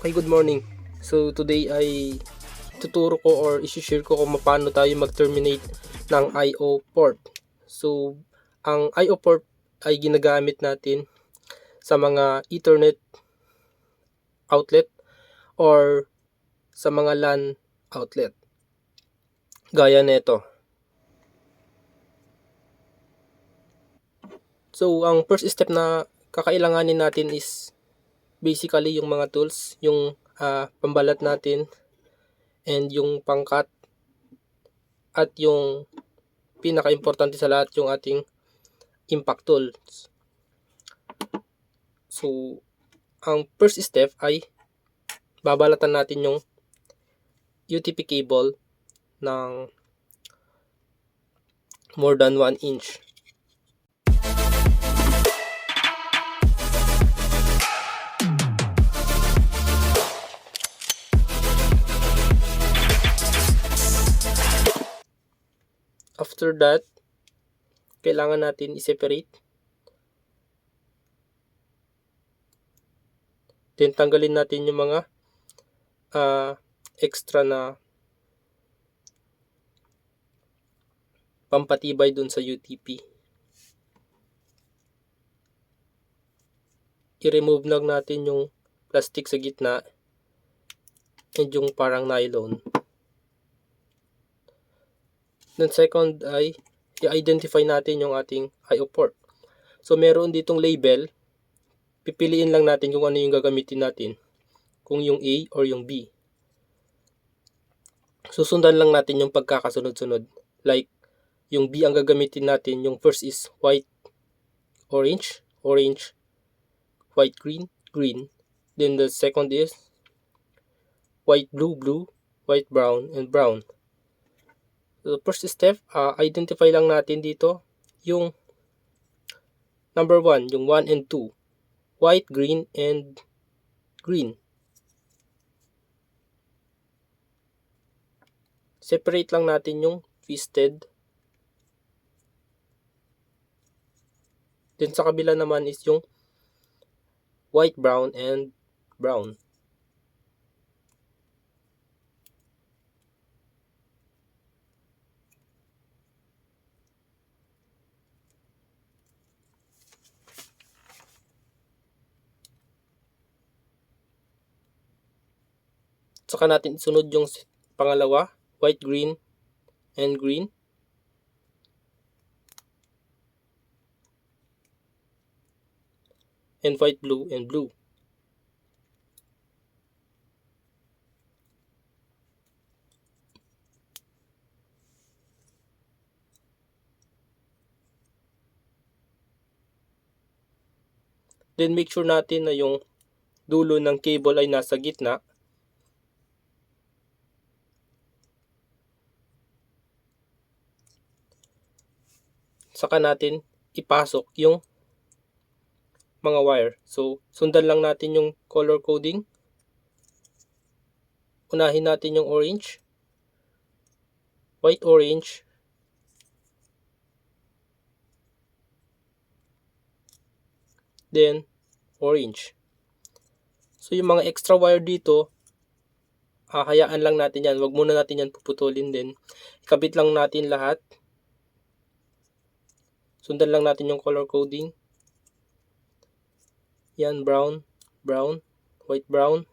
Okay, good morning. So today ay tuturo ko or i-share ko kung paano tayo mag-terminate ng IO port. So ang IO port ay ginagamit natin sa mga Ethernet outlet or sa mga LAN outlet. Gaya nito. So ang first step na kakailanganin natin is basically yung mga tools, yung pambalat natin and yung pangkat at yung pinaka-importante sa lahat yung ating impact tools. So, ang first step ay babalatan natin yung UTP cable ng more than 1 inch. After that, kailangan natin i-separate. Then tanggalin natin yung mga extra na pampatibay dun sa UTP. I-remove lang natin yung plastic sa gitna and yung parang nylon. Then second ay i-identify natin yung ating IO port. So meron ditong label. Pipiliin lang natin kung ano yung gagamitin natin. Kung yung A or yung B. Susundan lang natin yung pagkakasunod-sunod. Like, yung B ang gagamitin natin, yung first is white, orange, orange, white, green, green. Then the second is white, blue, blue, white, brown, and brown. So the first step, identify lang natin dito yung number 1, yung 1 and 2. White, green, and green. Separate lang natin yung twisted. Then sa kabila naman is yung white, brown, and brown. Saka natin isunod yung pangalawa, white, green, and green. And white, blue, and blue. Then make sure natin na yung dulo ng cable ay nasa gitna. Saka natin ipasok yung mga wire. So, sundan lang natin yung color coding. Unahin natin yung orange, white, orange, then orange. So, yung mga extra wire dito, hayaan lang natin yan. Huwag muna natin yan puputulin din. Ikabit lang natin lahat. Sundan lang natin yung color coding. Yan, brown, brown, white, brown.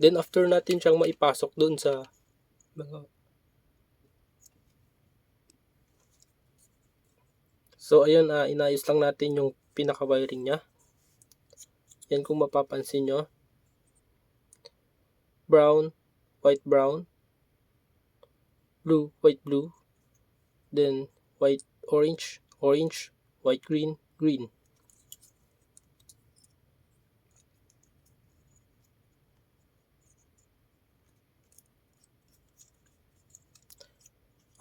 Then after natin siyang maipasok doon sa mga So ayun, inayos lang natin yung pinaka-wiring niya. Yan kung mapapansin nyo. Brown, white, brown, blue, white, blue, then white, orange, orange, white, green, green.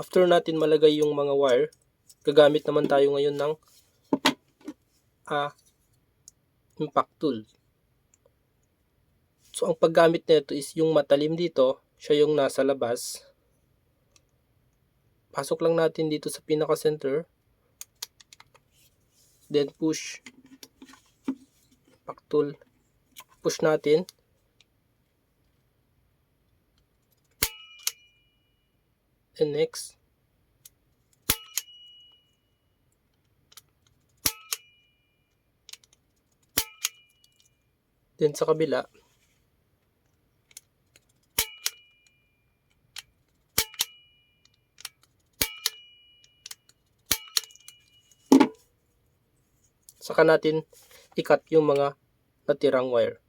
After natin malagay yung mga wire, gagamit naman tayo ngayon ng impact tool. So, ang paggamit nito is yung matalim dito, siya yung nasa labas. Pasok lang natin dito sa pinaka-center. Then push. Impact tool. Push natin. And next. Then sa kabila. Saka natin i-cut yung mga natirang wire.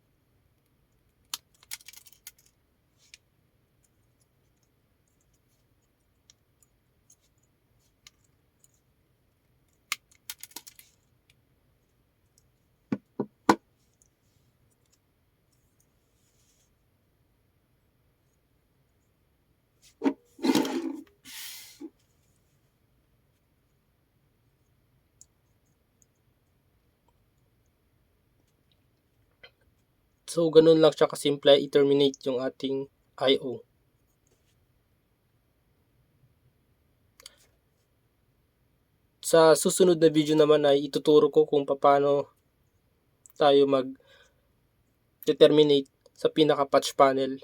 So, ganun lang siya kasimple i-terminate yung ating I/O. Sa susunod na video naman ay ituturo ko kung paano tayo mag-terminate sa pinaka-patch panel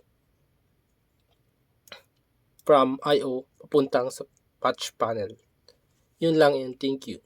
from I/O papuntang sa patch panel. Yun lang, and thank you.